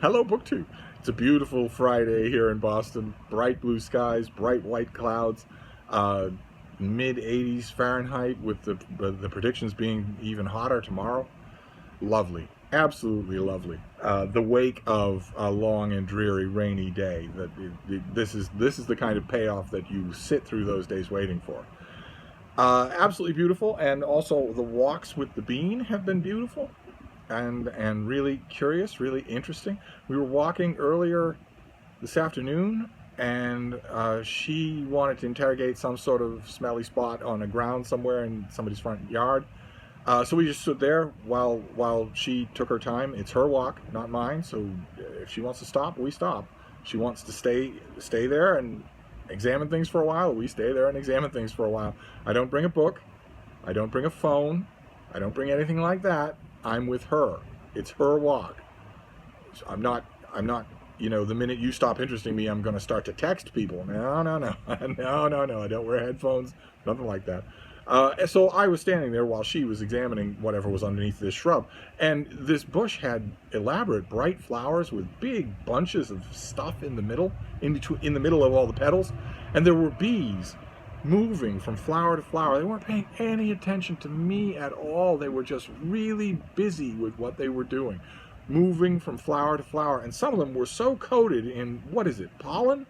Hello, BookTube. It's a beautiful Friday here in Boston. Bright blue skies, bright white clouds, mid 80s Fahrenheit with the predictions being even hotter tomorrow. Lovely, absolutely lovely. The wake of a long and dreary rainy day. This is the kind of payoff that you sit through those days waiting for. Absolutely beautiful, and also the walks with the bean have been beautiful. And really curious, really interesting. We were walking earlier this afternoon, and she wanted to interrogate some sort of smelly spot on the ground somewhere in somebody's front yard. So we just stood there while she took her time. It's her walk, not mine. So if she wants to stop, we stop. She wants to stay there and examine things for a while. We stay there and examine things for a while. I don't bring a book. I don't bring a phone. I don't bring anything like that. I'm with her. It's her walk. I'm not, you know, the minute you stop interesting me, I'm going to start to text people. No. No. I don't wear headphones, nothing like that. So I was standing there while she was examining whatever was underneath this shrub. And this bush had elaborate bright flowers with big bunches of stuff in the middle, in the middle of all the petals. And there were bees moving from flower to flower. They weren't paying any attention to me at all. They were just really busy with what they were doing, moving from flower to flower. And some of them were so coated in, what is it, pollen,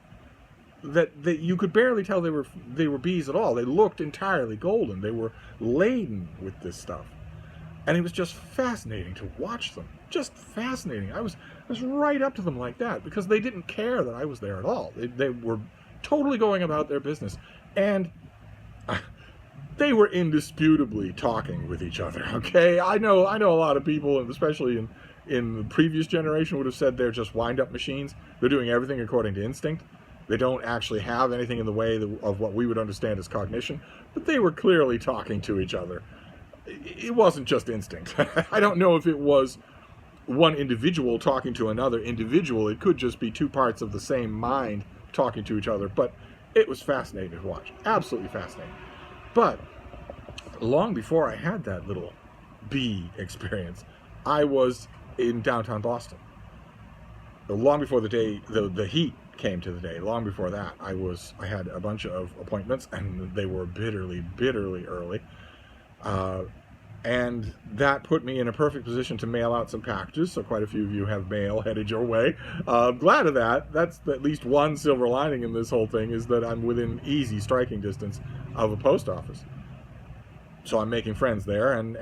that you could barely tell they were bees at all. They looked entirely golden. They were laden with this stuff. And it was just fascinating to watch them. Just fascinating. I was right up to them like that because they didn't care that I was there at all. They were totally going about their business. And they were indisputably talking with each other, okay? I know a lot of people, and especially in the previous generation, would have said they're just wind-up machines. They're doing everything according to instinct. They don't actually have anything in the way of what we would understand as cognition, but they were clearly talking to each other. It wasn't just instinct. I don't know if it was one individual talking to another individual. It could just be two parts of the same mind talking to each other, but it was fascinating to watch. Absolutely fascinating. But long before I had that little bee experience, I was in downtown Boston. Long before the heat came to the day, long before that, I had a bunch of appointments, and they were bitterly early. And that put me in a perfect position to mail out some packages, so quite a few of you have mail headed your way. Glad of that. That's at least one silver lining in this whole thing, is that I'm within easy striking distance of a post office. So I'm making friends there, and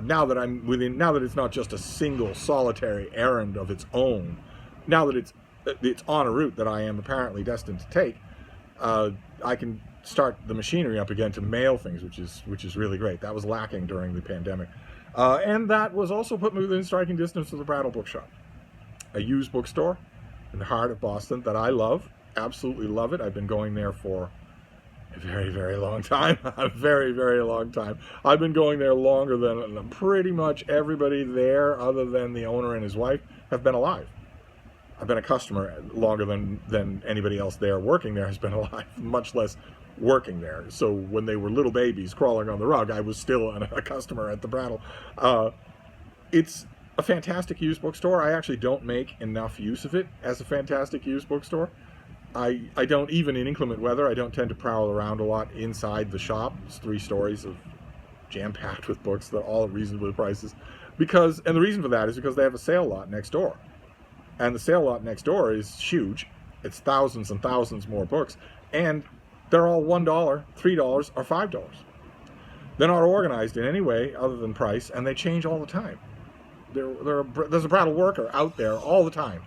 now that it's not just a single solitary errand of its own, now that it's on a route that I am apparently destined to take, I can start the machinery up again to mail things, which is really great. That was lacking during the pandemic. And that was also put me within striking distance of the Brattle bookshop, a used bookstore in the heart of Boston that I love, absolutely love it. I've been going there for a very long time. A very long time. I've been going there longer than pretty much everybody there, other than the owner and his wife, have been alive. I've been a customer longer than anybody else there working there has been alive, much less working there. So when they were little babies crawling on the rug, I was still a customer at the Brattle. It's a fantastic used bookstore. I actually don't make enough use of it as a fantastic used bookstore. I don't, even in inclement weather, I don't tend to prowl around a lot inside the shop. It's 3 stories of jam-packed with books that are all at reasonable prices. And the reason for that is because they have a sale lot next door. And the sale lot next door is huge. It's thousands and thousands more books. And they're all $1, $3, or $5. They're not organized in any way other than price, and they change all the time. There's a Brattle worker out there all the time,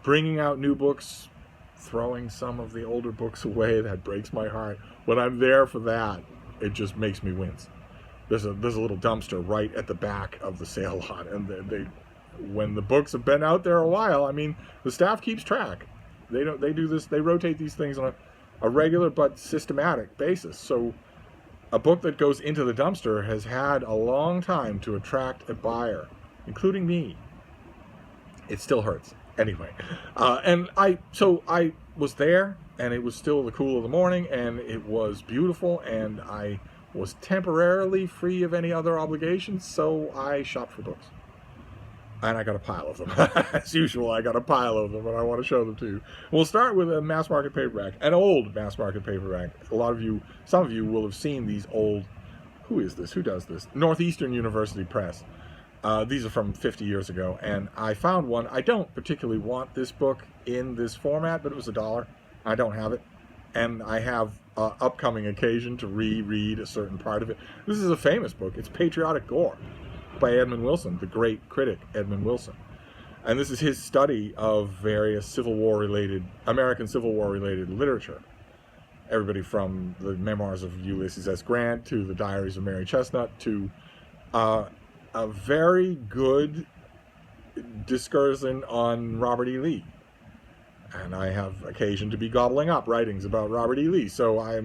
bringing out new books, throwing some of the older books away. That breaks my heart. When I'm there for that, it just makes me wince. There's a little dumpster right at the back of the sale lot, and when the books have been out there a while, I mean, the staff keeps track. They do this. They rotate these things on a regular but systematic basis. So a book that goes into the dumpster has had a long time to attract a buyer, including me. It still hurts. Anyway, and I was there, and it was still the cool of the morning, and it was beautiful, and I was temporarily free of any other obligations, so I shopped for books. And I got a pile of them. As usual, I got a pile of them, and I want to show them to you. We'll start with a mass market paperback, an old mass market paperback. Some of you will have seen these old, who is this? Who does this? Northeastern University Press. These are from 50 years ago, and I found one. I don't particularly want this book in this format, but it was $1. I don't have it, and I have upcoming occasion to reread a certain part of it. This is a famous book. It's Patriotic Gore by Edmund Wilson, the great critic Edmund Wilson. And this is his study of various American Civil War related literature. Everybody from the memoirs of Ulysses S. Grant to the diaries of Mary Chestnut to a very good discursion on Robert E. Lee. And I have occasion to be gobbling up writings about Robert E. Lee. So I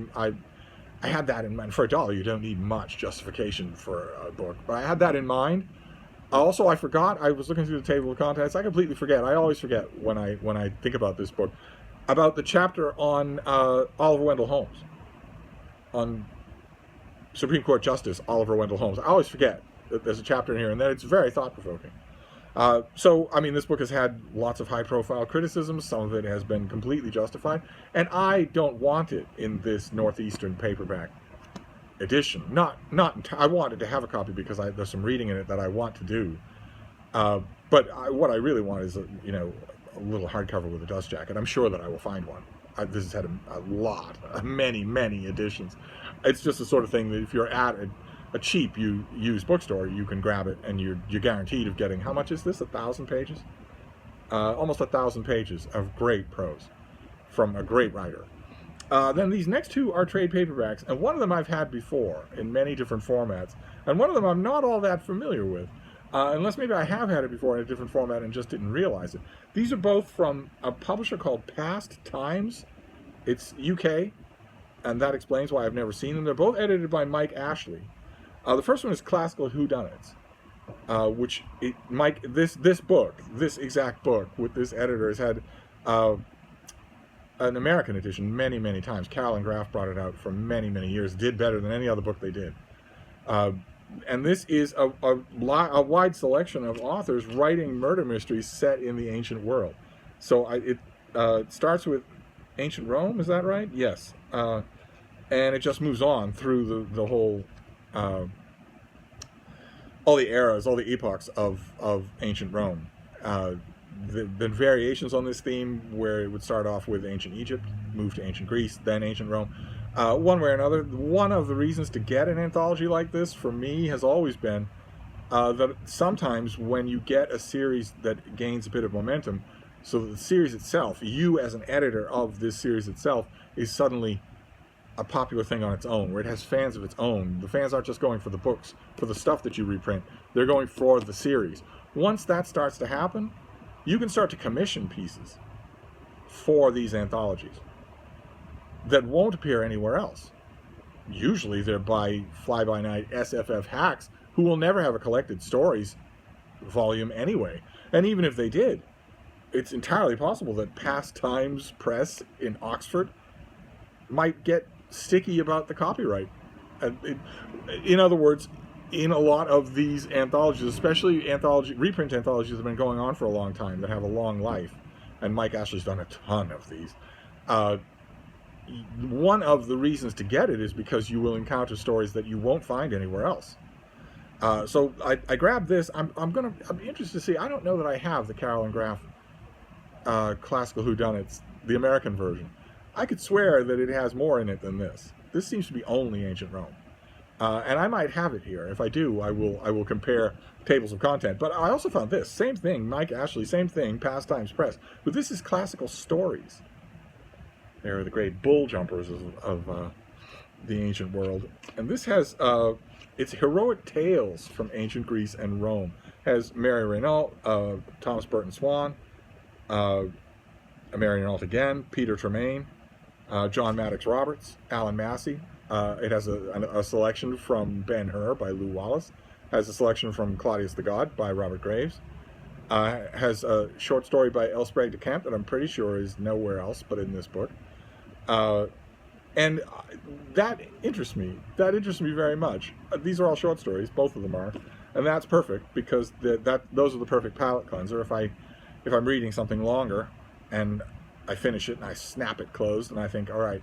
had that in mind. For $1, you don't need much justification for a book. But I had that in mind. Also, I forgot. I was looking through the table of contents. I completely forget. I always forget when I think about this book, about the chapter on Oliver Wendell Holmes, on Supreme Court Justice Oliver Wendell Holmes. I always forget that there's a chapter in here, and that it's very thought-provoking. So, I mean, this book has had lots of high-profile criticisms. Some of it has been completely justified. And I don't want it in this Northeastern paperback edition. I wanted to have a copy because there's some reading in it that I want to do. But what I really want is, a little hardcover with a dust jacket. I'm sure that I will find one. This has had many editions. It's just the sort of thing that if you're at a cheap used bookstore, you can grab it, and you're guaranteed of getting, how much is this, 1,000 pages? Almost 1,000 pages of great prose from a great writer. Then these next two are trade paperbacks, and one of them I've had before in many different formats, and one of them I'm not all that familiar with, unless maybe I have had it before in a different format and just didn't realize it. These are both from a publisher called Past Times. It's UK, and that explains why I've never seen them. They're both edited by Mike Ashley. The first one is Classical Whodunits, this exact book with this editor has had an American edition many times. Carolyn Graff brought it out for many years. Did better than any other book they did. And this is a wide selection of authors writing murder mysteries set in the ancient world. So it starts with ancient Rome, is that right? Yes. And it just moves on through the whole, all the eras, all the epochs of ancient Rome. There have been variations on this theme where it would start off with ancient Egypt, move to ancient Greece, then ancient Rome. One way or another, one of the reasons to get an anthology like this for me has always been that sometimes when you get a series that gains a bit of momentum, so that the series itself, you as an editor of this series itself, is suddenly a popular thing on its own, where it has fans of its own. The fans aren't just going for the books, for the stuff that you reprint. They're going for the series. Once that starts to happen, you can start to commission pieces for these anthologies that won't appear anywhere else. Usually they're by fly-by-night SFF hacks who will never have a collected stories volume anyway. And even if they did, it's entirely possible that Past Times Press in Oxford might get sticky about the copyright. In other words, in a lot of these anthologies, especially reprint anthologies that have been going on for a long time, that have a long life, and Mike Ashley's done a ton of these, one of the reasons to get it is because you will encounter stories that you won't find anywhere else. So I grabbed this. I'm interested to see. I don't know that I have the Carolyn Graff Classical Whodunits, the American version. I could swear that it has more in it than this. This seems to be only ancient Rome. And I might have it here. If I do, I will compare tables of content. But I also found this. Same thing, Mike Ashley, same thing, Past Times Press. But this is Classical Stories. They're the great bull jumpers of the ancient world. And this has, it's heroic tales from ancient Greece and Rome. Has Mary Renault, Thomas Burton Swan, Mary Renault again, Peter Tremaine, John Maddox Roberts, Alan Massey. It has a selection from Ben-Hur by Lew Wallace. Has a selection from Claudius the God by Robert Graves. Has a short story by Elsprague de Camp that I'm pretty sure is nowhere else but in this book. And that interests me. That interests me very much. These are all short stories, both of them are. And that's perfect, because those are the perfect palate cleanser. If I'm reading something longer and I finish it and I snap it closed and I think, all right,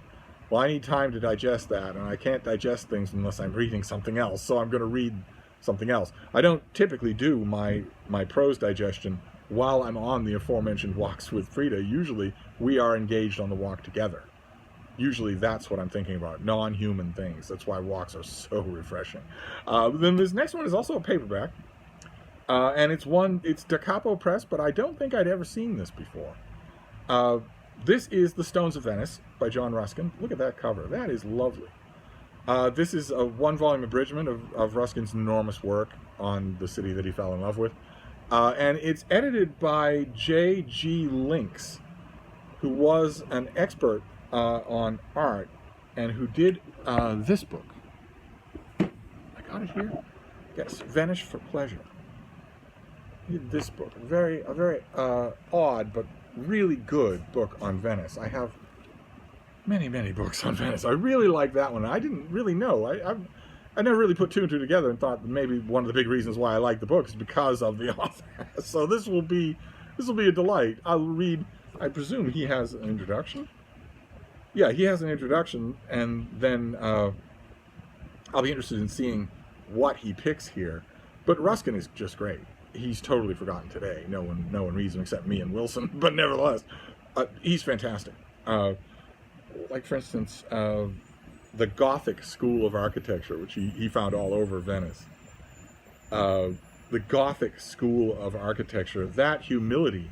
well, I need time to digest that, and I can't digest things unless I'm reading something else, so I'm going to read something else. I don't typically do my prose digestion while I'm on the aforementioned walks with Frida. Usually we are engaged on the walk together. Usually that's what I'm thinking about, non-human things. That's why walks are so refreshing. Then this next one is also a paperback, and it's Da Capo Press, but I don't think I'd ever seen this before. This is The Stones of Venice by John Ruskin. Look at that cover. That is lovely. This is a one-volume abridgment of Ruskin's enormous work on the city that he fell in love with. And it's edited by J.G. Links, who was an expert on art and who did this book. I got it here? Yes, Venice for Pleasure. He did this book. A very odd but really good book on Venice. I have many books on Venice. I really like that one. I didn't really know. I never really put two and two together and thought that maybe one of the big reasons why I like the book is because of the author. So this will be a delight. I'll read. I presume he has an introduction. Yeah, he has an introduction, and then I'll be interested in seeing what he picks here. But Ruskin is just great. He's totally forgotten today. No one reads him except me and Wilson. But nevertheless, he's fantastic. Like, for instance, the Gothic school of architecture, which he found all over Venice. The Gothic school of architecture, that humility,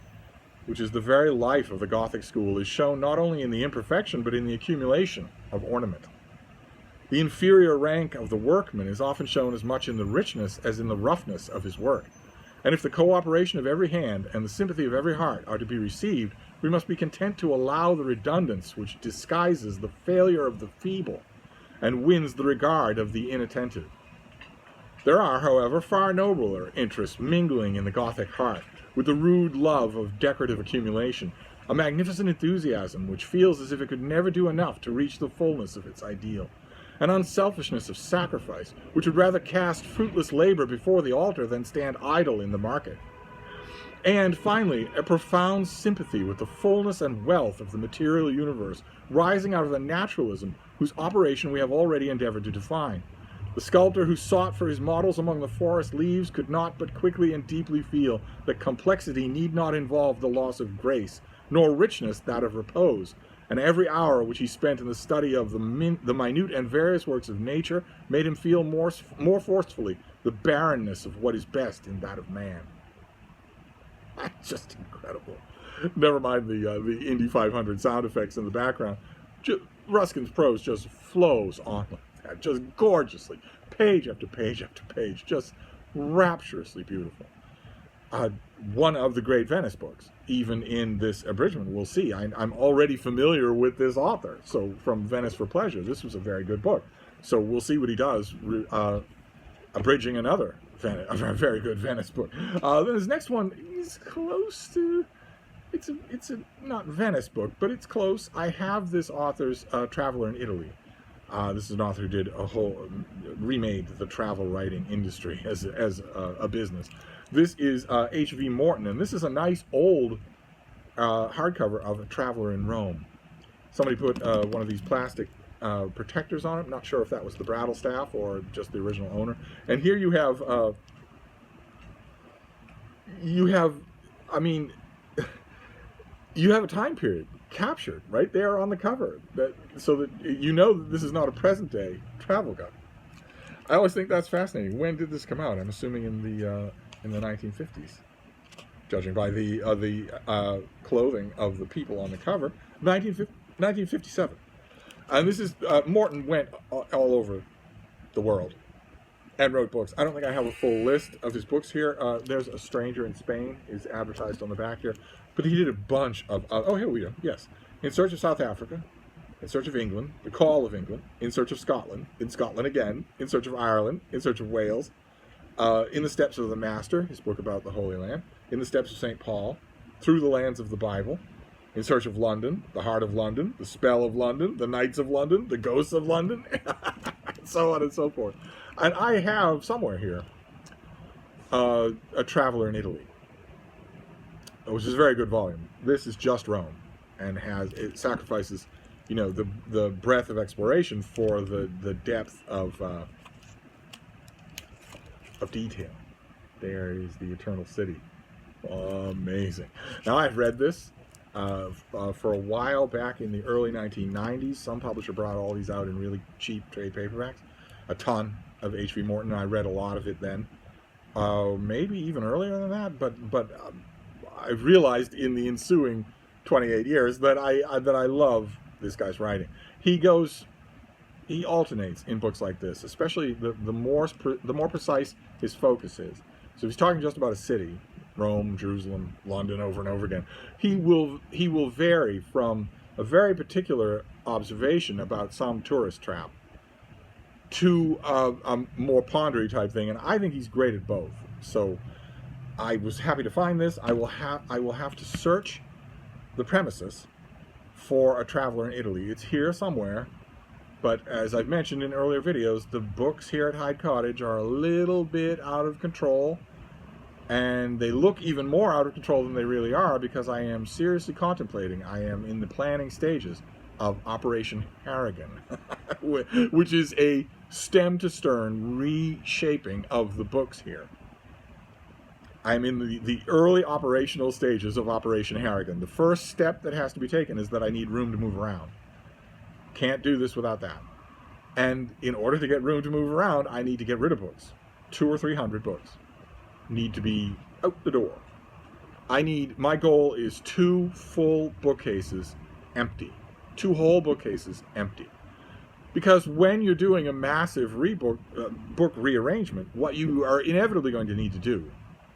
which is the very life of the Gothic school, is shown not only in the imperfection, but in the accumulation of ornament. The inferior rank of the workman is often shown as much in the richness as in the roughness of his work. And if the cooperation of every hand and the sympathy of every heart are to be received, we must be content to allow the redundance which disguises the failure of the feeble and wins the regard of the inattentive. There are, however, far nobler interests mingling in the Gothic heart with the rude love of decorative accumulation, a magnificent enthusiasm which feels as if it could never do enough to reach the fullness of its ideal, an unselfishness of sacrifice which would rather cast fruitless labor before the altar than stand idle in the market. And finally, a profound sympathy with the fullness and wealth of the material universe rising out of the naturalism whose operation we have already endeavored to define. The sculptor who sought for his models among the forest leaves could not but quickly and deeply feel that complexity need not involve the loss of grace, nor richness that of repose, and every hour which he spent in the study of the minute and various works of nature made him feel more forcefully the barrenness of what is best in that of man. That's just incredible. Never mind the Indy 500 sound effects in the background. Ruskin's prose just flows on like that, just gorgeously, page after page after page, just rapturously beautiful. One of the great Venice books, even in this abridgment. We'll see. I'm already familiar with this author, so from Venice for Pleasure, this was a very good book. So we'll see what he does, abridging another a very good Venice book. Then his next one is close to, it's a not Venice book, but it's close. I have this author's Traveler in Italy. This is an author who did remade the travel writing industry as a business. This is H.V. Morton, and this is a nice old hardcover of A Traveler in Rome. Somebody put one of these plastic protectors on it. I'm not sure if that was the Brattle staff or just the original owner. And here you have, I mean, you have a time period captured right there on the cover, so that you know that this is not a present day travel guide. I always think that's fascinating. When did this come out? I'm assuming in the 1950s, judging by the clothing of the people on the cover. 1957. And this is, Morton went all over the world and wrote books. I don't think I have a full list of his books here. There's A Stranger in Spain is advertised on the back here. But he did a bunch of, oh, here we go, yes. In Search of South Africa, In Search of England, The Call of England, In Search of Scotland, In Scotland Again, In Search of Ireland, In Search of Wales, In the Steps of the Master, his book about the Holy Land, In the Steps of St. Paul, Through the Lands of the Bible, In Search of London, The Heart of London, The Spell of London, The Knights of London, The Ghosts of London, and so on and so forth. And I have somewhere here A Traveler in Italy, which is a very good volume. This is just Rome, and it sacrifices, you know, the breadth of exploration for the depth of detail. There is the Eternal City. Amazing. Now, I've read this for a while back in the early 1990s. Some publisher brought all these out in really cheap trade paperbacks. A ton of H.V. Morton. I read a lot of it then. Maybe even earlier than that, but I've realized in the ensuing 28 years that I love this guy's writing. He alternates in books like this, especially the more precise his focus is. So if he's talking just about a city, Rome, Jerusalem, London, over and over again, he will vary from a very particular observation about some tourist trap to a more pondery type thing, and I think he's great at both. So I was happy to find this. I will have to search the premises for A Traveler in Italy. It's here somewhere, but as I've mentioned in earlier videos, the books here at Hyde Cottage are a little bit out of control, and they look even more out of control than they really are, because I am seriously contemplating, I am in the planning stages of Operation Harrigan, which is a stem-to-stern reshaping of the books here. I'm in the early operational stages of Operation Harrigan. The first step that has to be taken is that I need room to move around. Can't do this without that. And in order to get room to move around, I need to get rid of books. 200 or 300 books need to be out the door. My goal is 2 full bookcases empty. 2 whole bookcases empty. Because when you're doing a massive book rearrangement, what you are inevitably going to need to do,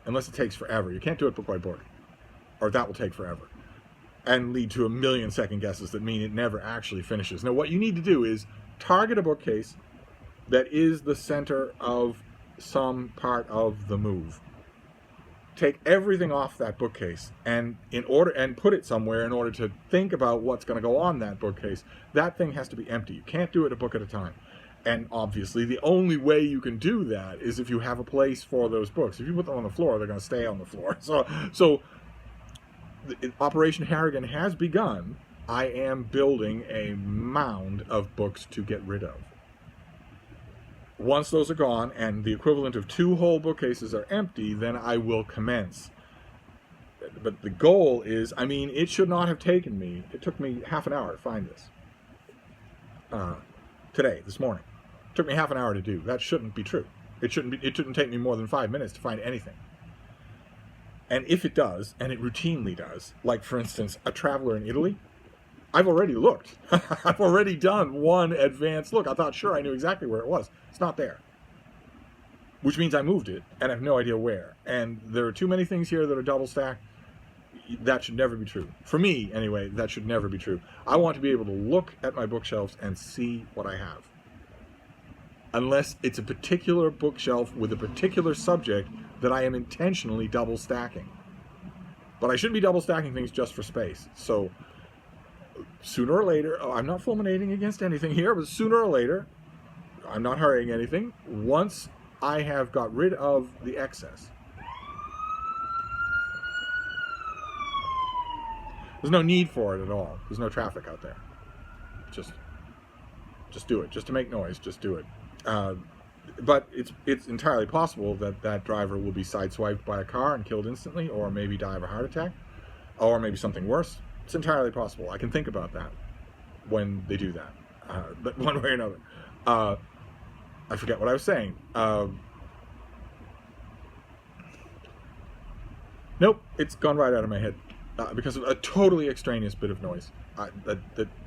unless it takes forever, you can't do it book by book, or that will take forever, and lead to a million second guesses that mean it never actually finishes. Now, what you need to do is target a bookcase that is the center of some part of the move. Take everything off that bookcase and put it somewhere in order to think about what's going to go on that bookcase. That thing has to be empty. You can't do it a book at a time. And obviously the only way you can do that is if you have a place for those books. If you put them on the floor, they're going to stay on the floor. So Operation Harrigan has begun. I am building a mound of books to get rid of. Once those are gone and the equivalent of 2 whole bookcases are empty, then I will commence. But the goal is, I mean, it should not have taken me, it took me half an hour to find this. This morning. It took me half an hour to do. That shouldn't be true. It shouldn't take me more than 5 minutes to find anything. And if it does, and it routinely does, like for instance, A Traveler in Italy, I've already looked. I've already done one advanced look. I thought, sure, I knew exactly where it was. It's not there. Which means I moved it, and I have no idea where. And there are too many things here that are double stacked. That should never be true. For me, anyway, that should never be true. I want to be able to look at my bookshelves and see what I have. Unless it's a particular bookshelf with a particular subject that I am intentionally double stacking. But I shouldn't be double stacking things just for space. So sooner or later, I'm not fulminating against anything here, but sooner or later, I'm not hurrying anything. Once I have got rid of the excess, there's no need for it at all. There's no traffic out there. Just do it. Just to make noise, just do it. But it's entirely possible that that driver will be sideswiped by a car and killed instantly, or maybe die of a heart attack, or maybe something worse. It's entirely possible. I can think about that when they do that. But one way or another. I forget what I was saying. Nope, it's gone right out of my head. Because of a totally extraneous bit of noise.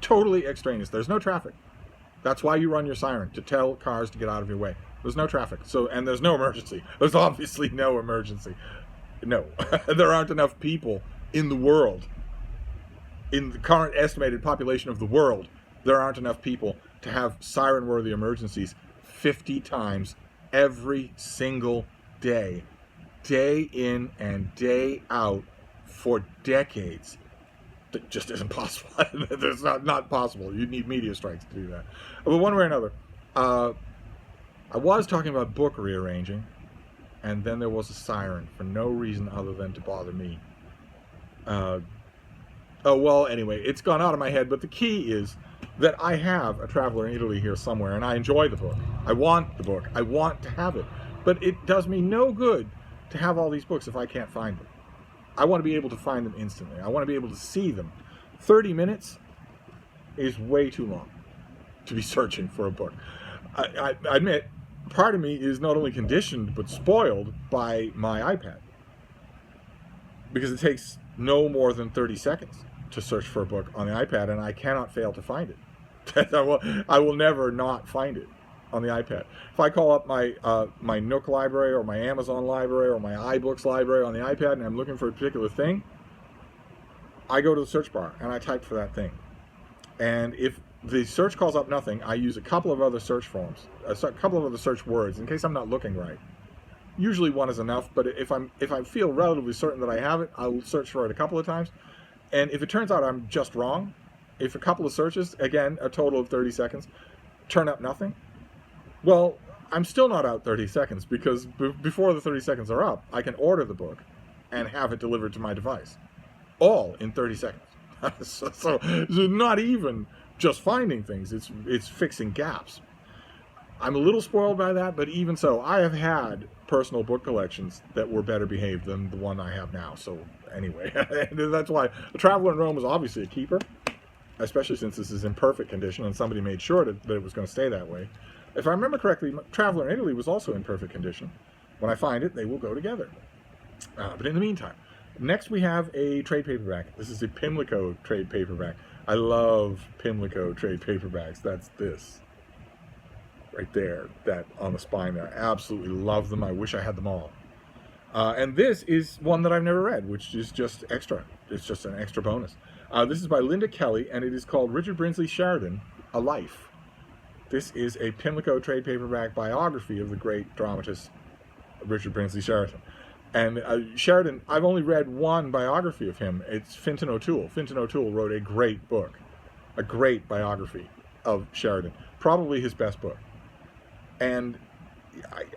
Totally extraneous. There's no traffic. That's why you run your siren, to tell cars to get out of your way. There's no traffic. And there's no emergency. There's obviously no emergency. No. There aren't enough people in the world. In the current estimated population of the world, there aren't enough people to have siren-worthy emergencies 50 times every single day. Day in and day out for decades. It just isn't possible. It's not possible. You need media strikes to do that. But one way or another, I was talking about book rearranging, and then there was a siren for no reason other than to bother me. Oh, well, anyway, it's gone out of my head, but the key is that I have A Traveler in Italy here somewhere, and I enjoy the book. I want the book. I want to have it. But it does me no good to have all these books if I can't find them. I want to be able to find them instantly. I want to be able to see them. 30 minutes is way too long to be searching for a book. I admit, part of me is not only conditioned, but spoiled by my iPad. Because it takes no more than 30 seconds to search for a book on the iPad, and I cannot fail to find it. I will never not find it on the iPad. If I call up my Nook library or my Amazon library or my iBooks library on the iPad and I'm looking for a particular thing, I go to the search bar and I type for that thing. And if the search calls up nothing, I use a couple of other search forms, a couple of other search words in case I'm not looking right. Usually one is enough, but if I feel relatively certain that I have it, I'll search for it a couple of times. And if it turns out I'm just wrong, if a couple of searches, again, a total of 30 seconds, turn up nothing, well, I'm still not out 30 seconds, because before the 30 seconds are up, I can order the book and have it delivered to my device. All in 30 seconds. so not even just finding things, it's fixing gaps. I'm a little spoiled by that, but even so, I have had personal book collections that were better behaved than the one I have now. So anyway, that's why A Traveler in Rome is obviously a keeper, especially since this is in perfect condition and somebody made sure that it was going to stay that way. If I remember correctly, Traveler in Italy was also in perfect condition. When I find it, they will go together. But in the meantime, next we have a trade paperback. This is a Pimlico trade paperback. I love Pimlico trade paperbacks. That's this. Right there, that on the spine there. I absolutely love them. I wish I had them all. And this is one that I've never read, which is just extra. It's just an extra bonus. This is by Linda Kelly, and it is called Richard Brinsley Sheridan, A Life. This is a Pimlico trade paperback biography of the great dramatist Richard Brinsley Sheridan. And Sheridan, I've only read one biography of him. It's Fintan O'Toole. Fintan O'Toole wrote a great book, a great biography of Sheridan. Probably his best book. And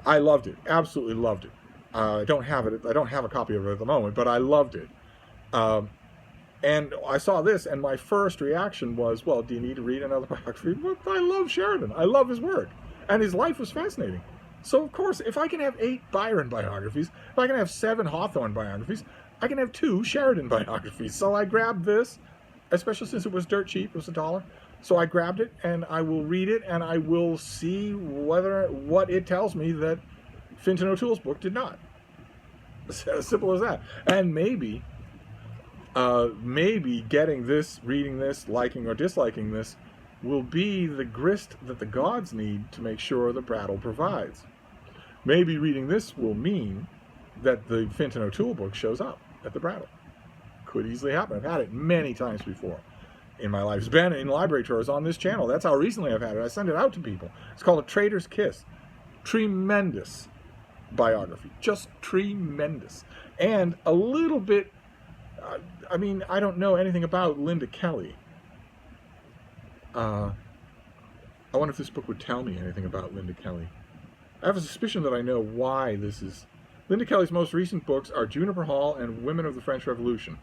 I loved it, absolutely loved it. I don't have it. I don't have a copy of it at the moment, but I loved it. And I saw this, and my first reaction was, well, do you need to read another biography? Well, I love Sheridan. I love his work. And his life was fascinating. So, of course, if I can have 8 Byron biographies, if I can have 7 Hawthorne biographies, I can have 2 Sheridan biographies. So I grabbed this, especially since it was dirt cheap. It was $1. So I grabbed it, and I will read it, and I will see what it tells me that Fintan O'Toole's book did not. As simple as that. And maybe getting this, reading this, liking or disliking this, will be the grist that the gods need to make sure that Brattle provides. Maybe reading this will mean that the Fintan O'Toole book shows up at the Brattle. Could easily happen. I've had it many times before in my life. It's been in library tours on this channel. That's how recently I've had it. I send it out to people. It's called A Trader's Kiss. Tremendous biography. Just tremendous. And a little bit, I mean, I don't know anything about Linda Kelly. I wonder if this book would tell me anything about Linda Kelly. I have a suspicion that I know why this is. Linda Kelly's most recent books are Juniper Hall and Women of the French Revolution.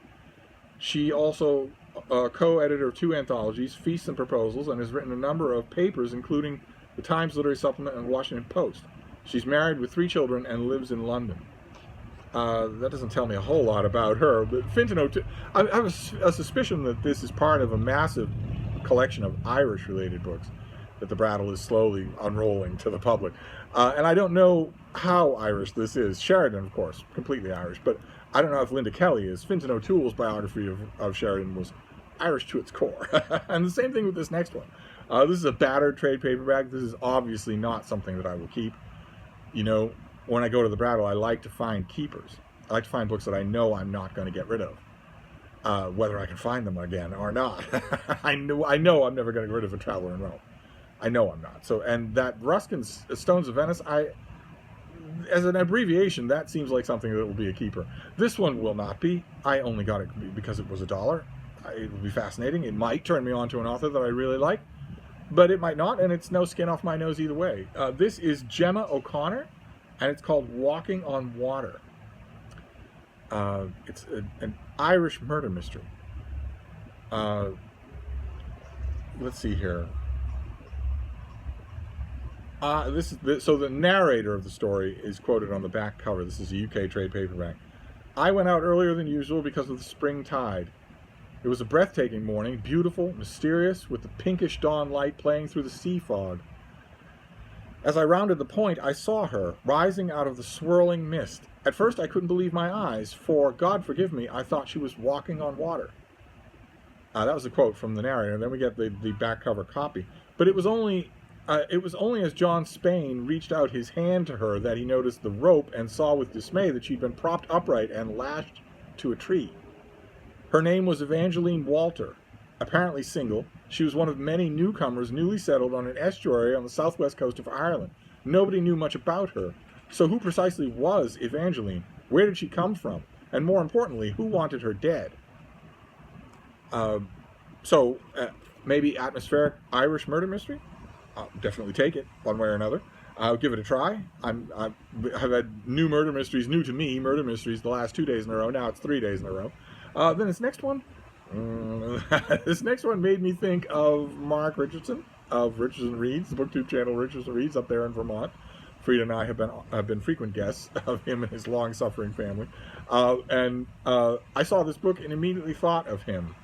She also co-editor of 2 anthologies, Feasts and Proposals, and has written a number of papers, including the Times Literary Supplement and Washington Post. She's married with 3 children and lives in London. That doesn't tell me a whole lot about her, but Fintan O'Toole, I have a suspicion that this is part of a massive collection of Irish-related books that the Brattle is slowly unrolling to the public. And I don't know how Irish this is. Sheridan, of course, completely Irish, but I don't know if Linda Kelly is. Fintan O'Toole's biography of Sheridan was Irish to its core. And the same thing with this next one. This is a battered trade paperback. This is obviously not something that I will keep. You know, when I go to the Brattle, I like to find keepers. I like to find books that I know I'm not going to get rid of. Whether I can find them again or not. I know I'm never going to get rid of A Traveler in Rome. I know I'm not. So, and that Ruskin's Stones of Venice, as an abbreviation, that seems like something that will be a keeper. This one will not be. I only got it because it was $1. It will be fascinating. It might turn me on to an author that I really like, but it might not, and it's no skin off my nose either way. This is Gemma O'Connor, and it's called Walking on Water. It's an Irish murder mystery. Let's see here. So the narrator of the story is quoted on the back cover. This is a UK trade paperback. I went out earlier than usual because of the spring tide. It was a breathtaking morning, beautiful, mysterious, with the pinkish dawn light playing through the sea fog. As I rounded the point, I saw her, rising out of the swirling mist. At first I couldn't believe my eyes, for, God forgive me, I thought she was walking on water. That was a quote from the narrator, and then we get the back cover copy. But it was only as John Spain reached out his hand to her that he noticed the rope and saw with dismay that she'd been propped upright and lashed to a tree. Her name was Evangeline Walter. Apparently single, she was one of many newcomers newly settled on an estuary on the southwest coast of Ireland. Nobody knew much about her. So who precisely was Evangeline? Where did she come from? And more importantly, who wanted her dead? Maybe atmospheric Irish murder mystery? I'll definitely take it, one way or another. I'll give it a try. I've had new murder mysteries, new to me, murder mysteries the last 2 days in a row. Now it's 3 days in a row. Then this next one, this next one made me think of Mark Richardson of Richardson Reads, the BookTube channel Richardson Reads up there in Vermont. Frida and I have been frequent guests of him and his long-suffering family. I saw this book and immediately thought of him.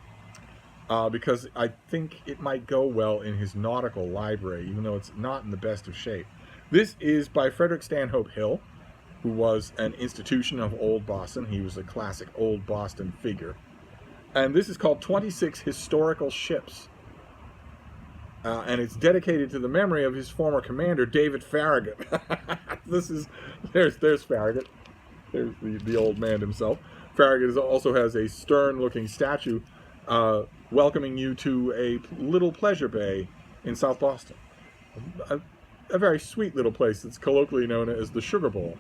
Because I think it might go well in his nautical library, even though it's not in the best of shape. This is by Frederick Stanhope Hill, who was an institution of Old Boston. He was a classic Old Boston figure. And this is called 26 Historical Ships. And it's dedicated to the memory of his former commander, David Farragut. There's Farragut. There's the old man himself. Farragut also has a stern-looking statue welcoming you to a little pleasure bay in South Boston. A very sweet little place that's colloquially known as the Sugar Bowl,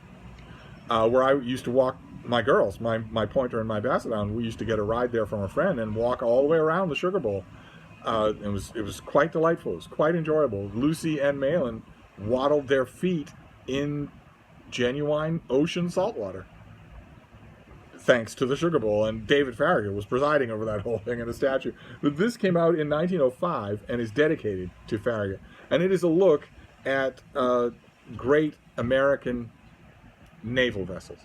where I used to walk my girls, my pointer and my basset hound. We used to get a ride there from a friend and walk all the way around the Sugar Bowl. It was quite delightful. It was quite enjoyable. Lucy and Malin waddled their feet in genuine ocean saltwater, thanks to the Sugar Bowl, and David Farragut was presiding over that whole thing in a statue. But this came out in 1905 and is dedicated to Farragut. And it is a look at great American naval vessels.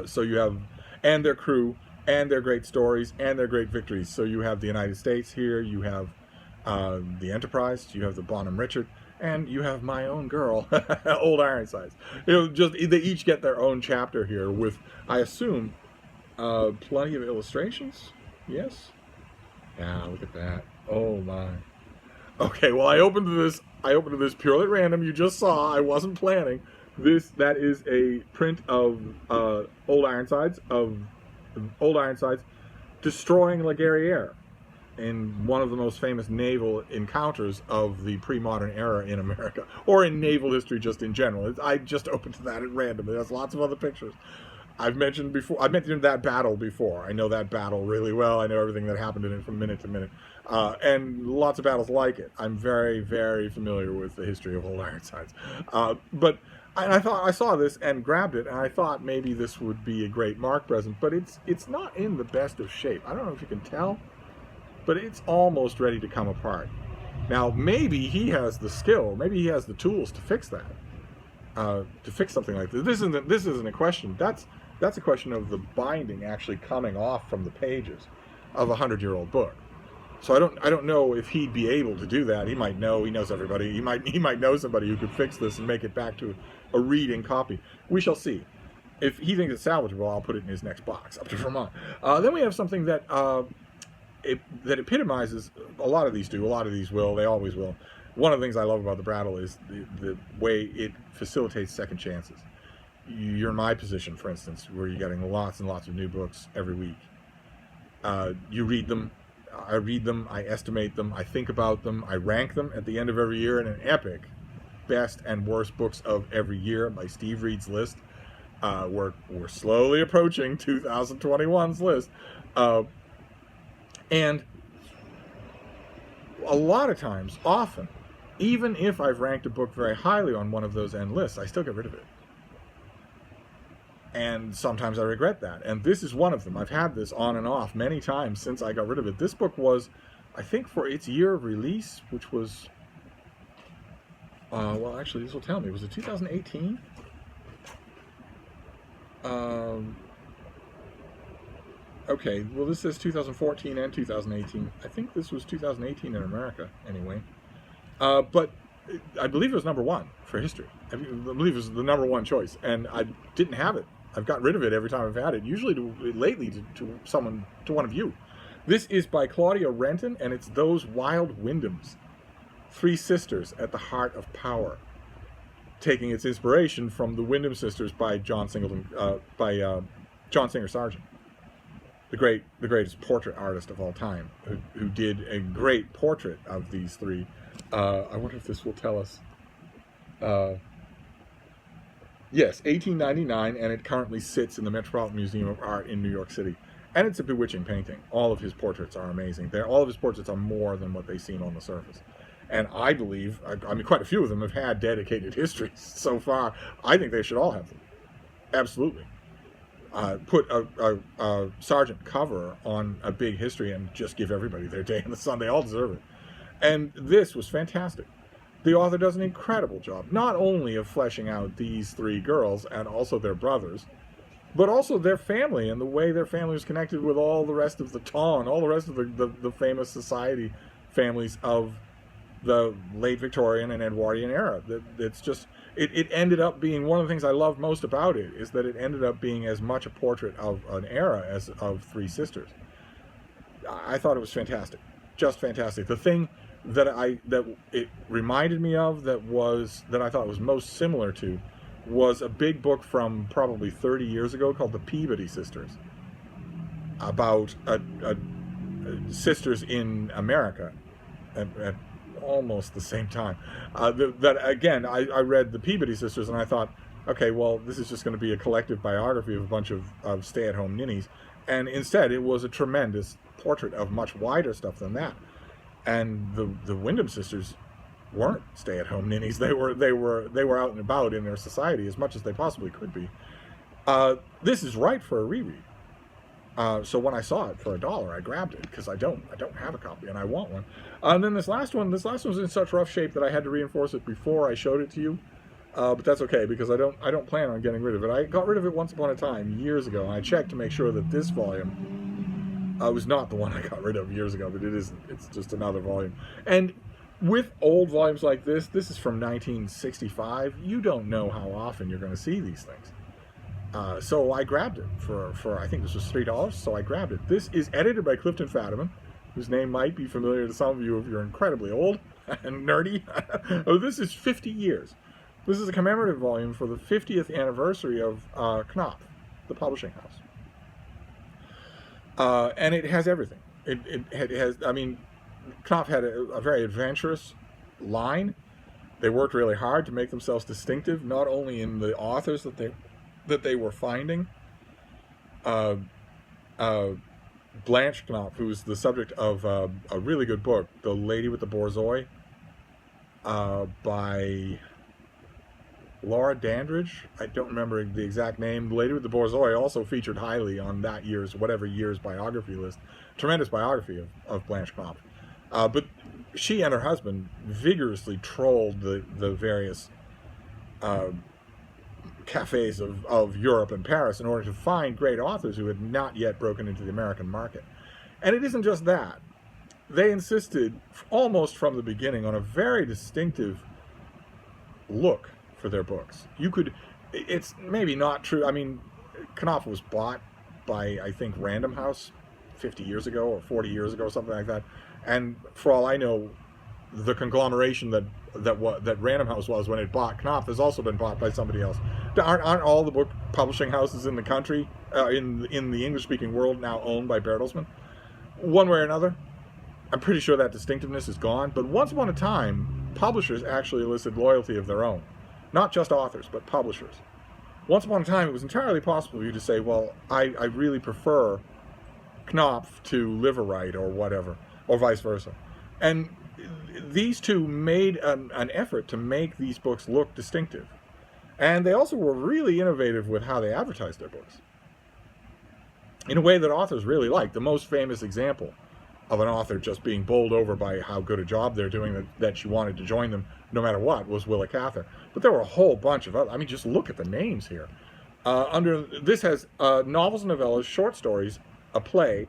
So you have, and their crew, and their great stories, and their great victories. So you have the United States here, you have the Enterprise, you have the Bonhomme Richard, and you have my own girl, Old Ironsides. They each get their own chapter here with, I assume, plenty of illustrations. Yes. Yeah, look at that. Oh my. Okay, well I opened to this purely at random. You just saw. I wasn't planning. That is a print of Old Ironsides destroying La Guerrière in one of the most famous naval encounters of the pre-modern era in America, or in naval history just in general. I just opened to that at random. There's lots of other pictures. I've mentioned that battle before. I know that battle really well. I know everything that happened in it from minute to minute, and lots of battles like it. I'm very, very familiar with the history of Old Ironsides. But I saw this and grabbed it, and I thought maybe this would be a great Mark present, but it's not in the best of shape. I don't know if you can tell, but it's almost ready to come apart. Now, maybe he has the skill, maybe he has the tools to fix that, to fix something like this. This isn't a question. That's a question of the binding actually coming off from the pages of a 100-year-old book. So I don't know if he'd be able to do that. He might know. He knows everybody. He might know somebody who could fix this and make it back to a reading copy. We shall see. If he thinks it's salvageable, I'll put it in his next box up to Vermont. Then we have something that that epitomizes, a lot of these do. A lot of these will. They always will. One of the things I love about the Brattle is the way it facilitates second chances. You're in my position, for instance, where you're getting lots and lots of new books every week. You read them. I read them, I estimate them, I think about them, I rank them at the end of every year in an epic best and worst books of every year by Steve Reed's list. We're slowly approaching 2021's list. And a lot of times, often, even if I've ranked a book very highly on one of those end lists, I still get rid of it. And sometimes I regret that. And this is one of them. I've had this on and off many times since I got rid of it. This book was, I think, for its year of release, which was, well, actually, this will tell me. Was it 2018? Okay, well, this says 2014 and 2018. I think this was 2018 in America, anyway. But I believe it was number one for history. I believe it was the number one choice. And I didn't have it. I've got rid of it every time I've had it, usually lately to one of you. This is by Claudia Renton, and it's Those Wild Wyndhams, Three Sisters at the Heart of Power, taking its inspiration from the Wyndham Sisters by John Singer Sargent, the greatest portrait artist of all time, who did a great portrait of these three. I wonder if this will tell us. Yes, 1899, and it currently sits in the Metropolitan Museum of Art in New York City. And it's a bewitching painting. All of his portraits are amazing. All of his portraits are more than what they seem on the surface. And I believe, I mean, quite a few of them have had dedicated histories so far. I think they should all have them. Absolutely. Put a Sargent cover on a big history and just give everybody their day in the sun. They all deserve it. And this was fantastic. The author does an incredible job, not only of fleshing out these three girls and also their brothers, but also their family and the way their family was connected with all the rest of the town, all the rest of the famous society families of the late Victorian and Edwardian era. It's just, it ended up being one of the things I love most about it, is that it ended up being as much a portrait of an era as of three sisters. I thought it was fantastic, just fantastic. The thing that it reminded me of that I thought was most similar to was a big book from probably 30 years ago called The Peabody Sisters, about sisters in America at almost the same time. That again, I read The Peabody Sisters and I thought, okay, well, this is just going to be a collective biography of a bunch of stay-at-home ninnies, and instead it was a tremendous portrait of much wider stuff than that. And the Wyndham sisters weren't stay-at-home ninnies. They were out and about in their society as much as they possibly could be. This is right for a reread. So when I saw it for $1, I grabbed it because I don't have a copy and I want one. And then this last one was in such rough shape that I had to reinforce it before I showed it to you. But that's okay because I don't plan on getting rid of it. I got rid of it once upon a time years ago, and I checked to make sure that this volume was not the one I got rid of years ago, but it isn't. It's just another volume. And with old volumes like this is from 1965. You don't know how often you're going to see these things. So I grabbed it for I think this was $3, so I grabbed it. This is edited by Clifton Fadiman, whose name might be familiar to some of you if you're incredibly old and nerdy. Oh, this is 50 years. This is a commemorative volume for the 50th anniversary of Knopf, the publishing house. And it has everything. It has, I mean, Knopf had a very adventurous line. They worked really hard to make themselves distinctive, not only in the authors that they were finding. Blanche Knopf, who's the subject of a really good book, The Lady with the Borzoi, by Laura Dandridge. I don't remember the exact name. The Lady with the Borzoi also featured highly on that year's, whatever year's biography list. Tremendous biography of Blanche Knopf. But she and her husband vigorously trolled the various cafes of Europe and Paris in order to find great authors who had not yet broken into the American market. And it isn't just that. They insisted almost from the beginning on a very distinctive look for their books. It's maybe not true. I mean, Knopf was bought by, I think, Random House 50 years ago or 40 years ago, something like that. And for all I know, the conglomeration that Random House was when it bought Knopf has also been bought by somebody else. Aren't all the book publishing houses in the country, in the English-speaking world, now owned by Bertelsmann? One way or another. I'm pretty sure that distinctiveness is gone. But once upon a time, publishers actually elicited loyalty of their own. Not just authors, but publishers. Once upon a time, it was entirely possible for you to say, well, I really prefer Knopf to Liverite or whatever, or vice versa. And these two made an effort to make these books look distinctive. And they also were really innovative with how they advertised their books in a way that authors really like. The most famous example of an author just being bowled over by how good a job they're doing that she wanted to join them no matter what was Willa Cather. But there were a whole bunch of other. I mean, just look at the names here. This has novels and novellas, short stories, a play,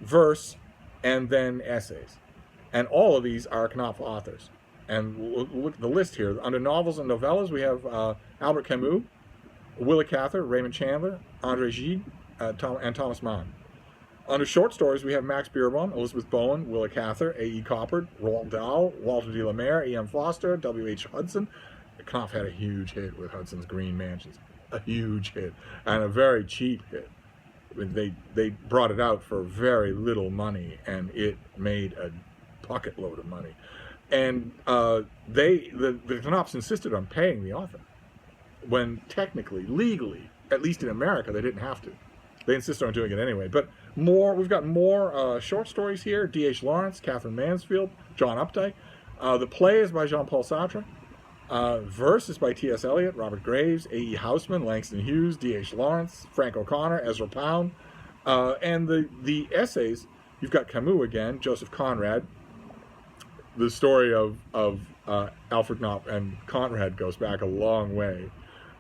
verse, and then essays. And all of these are Knopf authors. And look at the list here. Under novels and novellas, we have Albert Camus, Willa Cather, Raymond Chandler, André Gide, and Thomas Mann. Under short stories, we have Max Beerbohm, Elizabeth Bowen, Willa Cather, A.E. Coppard, Roald Dahl, Walter de la Mare, E.M. Foster, W.H. Hudson. Knopf had a huge hit with Hudson's Green Mansions. A huge hit. And a very cheap hit. They brought it out for very little money, and it made a bucket load of money. And the Knopfs insisted on paying the author, when technically, legally, at least in America, they didn't have to. They insisted on doing it anyway. But we've got more short stories here. D.H. Lawrence, Catherine Mansfield, John Updike. The play is by Jean-Paul Sartre. Verse is by T.S. Eliot, Robert Graves, A.E. Housman, Langston Hughes, D.H. Lawrence, Frank O'Connor, Ezra Pound. And the essays, you've got Camus again, Joseph Conrad. The story of Alfred Knopf and Conrad goes back a long way.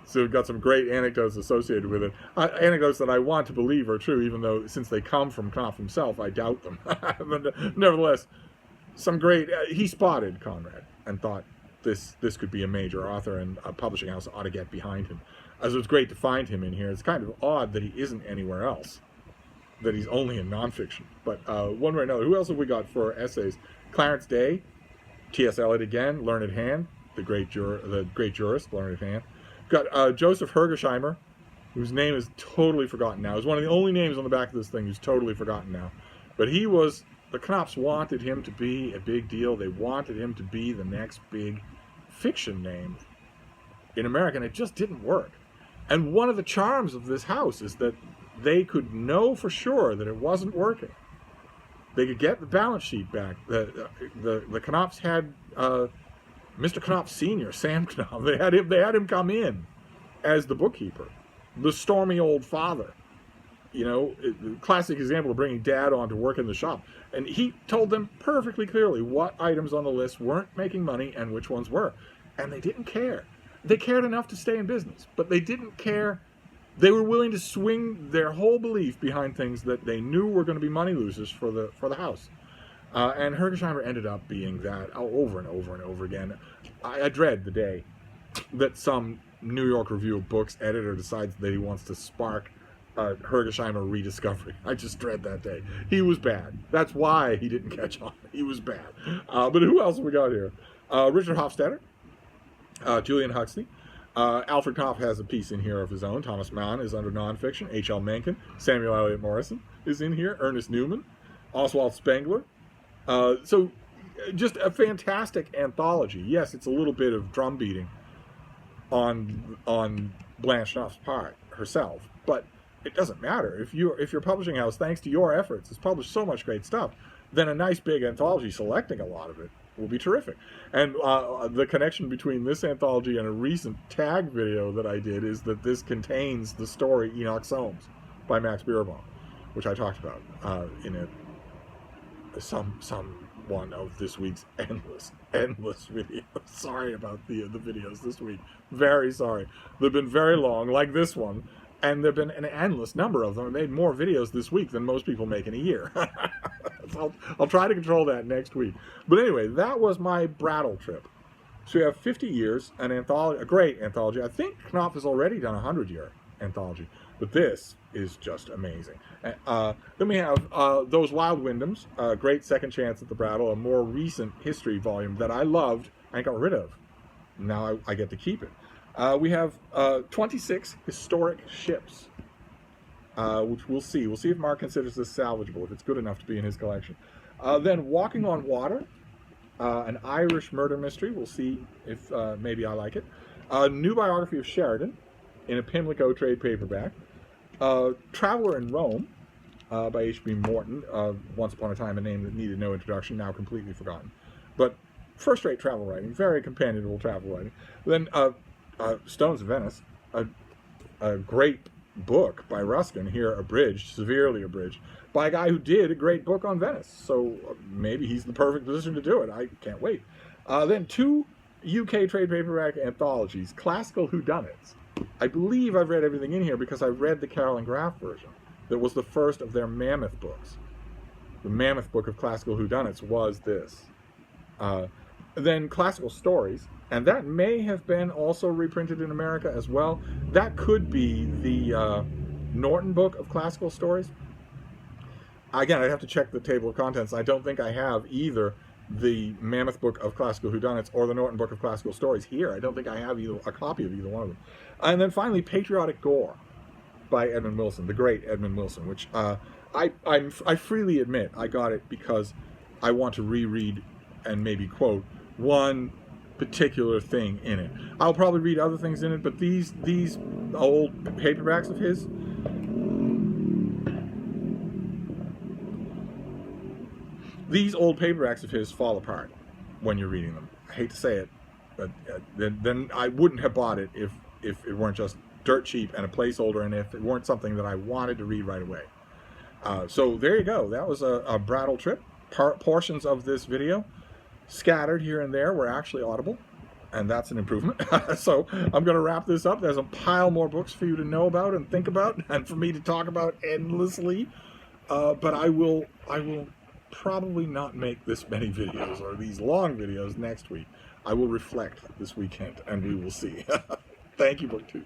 So we've got some great anecdotes associated with it. Anecdotes that I want to believe are true, even though since they come from Knopf himself, I doubt them. But nevertheless, some great... he spotted Conrad and thought this could be a major author, and a publishing house ought to get behind him. As it was great to find him in here. It's kind of odd that he isn't anywhere else, that he's only in nonfiction. But one way or another, who else have we got for essays? Clarence Day, T.S. Eliot again, Learned Hand, the great jurist, Learned Hand. Got Joseph Hergesheimer, whose name is totally forgotten now. He's one of the only names on the back of this thing who's totally forgotten now. But he was, the Knopfs wanted him to be a big deal. They wanted him to be the next big fiction name in America, and it just didn't work. And one of the charms of this house is that they could know for sure that it wasn't working. They could get the balance sheet back. The Knopfs had Mr. Knopf Sr., Sam Knopf. They had him come in as the bookkeeper, the stormy old father. You know, classic example of bringing Dad on to work in the shop. And he told them perfectly clearly what items on the list weren't making money and which ones were. And they didn't care. They cared enough to stay in business, but they didn't care. They were willing to swing their whole belief behind things that they knew were going to be money losers for the house. And Hergesheimer ended up being that over and over and over again. I dread the day that some New York Review of Books editor decides that he wants to spark Hergesheimer rediscovery. I just dread that day. He was bad. That's why he didn't catch on. He was bad. But who else have we got here? Richard Hofstadter, Julian Huxley. Alfred Knopf has a piece in here of his own. Thomas Mann is under nonfiction. H.L. Mencken. Samuel Eliot Morrison is in here. Ernest Newman. Oswald Spengler. So just a fantastic anthology. Yes, it's a little bit of drum beating on Blanche Knopf's part herself, but it doesn't matter. If your publishing house, thanks to your efforts, has published so much great stuff, then a nice big anthology selecting a lot of it will be terrific. And the connection between this anthology and a recent tag video that I did is that this contains the story Enoch Soames by Max Beerbohm, which I talked about in some one of this week's endless videos. Sorry about the videos this week. Very sorry. They've been very long, like this one, and there've been an endless number of them. I made more videos this week than most people make in a year. So I'll try to control that next week. But anyway, that was my Brattle trip. So we have 50 years, an anthology, a great anthology. I think Knopf has already done a 100-year anthology, but this is just amazing. Then we have Those Wild Wyndhams, a great second chance at the Brattle, a more recent history volume that I loved and got rid of. Now I get to keep it. We have 26 historic ships, which we'll see. We'll see if Mark considers this salvageable, if it's good enough to be in his collection. Then Walking on Water, an Irish murder mystery. We'll see if maybe I like it. A new biography of Sheridan in a Pimlico trade paperback. Traveler in Rome by H.B. Morton. Once upon a time a name that needed no introduction, now completely forgotten. but first-rate travel writing, very companionable travel writing. Then Stones of Venice, a great book by Ruskin, here abridged, severely abridged, by a guy who did a great book on Venice. So maybe he's the perfect position to do it. I can't wait. Then 2 UK trade paperback anthologies, classical whodunits. I believe I've read everything in here because I read the Carolyn Graff version. That was the first of their Mammoth books. The Mammoth book of classical whodunits was this. Then classical stories, and that may have been also reprinted in America as well. That could be the Norton book of classical stories. Again, I'd have to check the table of contents. I don't think I have either the Mammoth book of classical whodunits or the Norton book of classical stories here. I don't think I have a copy of either one of them. And then finally, Patriotic Gore by Edmund Wilson, the great Edmund Wilson, which I freely admit I got it because I want to reread and maybe quote one particular thing in it. I'll probably read other things in it, but these old paperbacks of his, fall apart when you're reading them. I hate to say it, but then I wouldn't have bought it if it weren't just dirt cheap and a placeholder, and if it weren't something that I wanted to read right away. So there you go. That was a Brattle trip. Portions of this video scattered here and there were actually audible, and that's an improvement. So I'm going to wrap this up. There's a pile more books for you to know about and think about, and for me to talk about endlessly. But I will probably not make this many videos, or these long videos, next week. I will reflect this weekend, and we will see. Thank you, BookTube.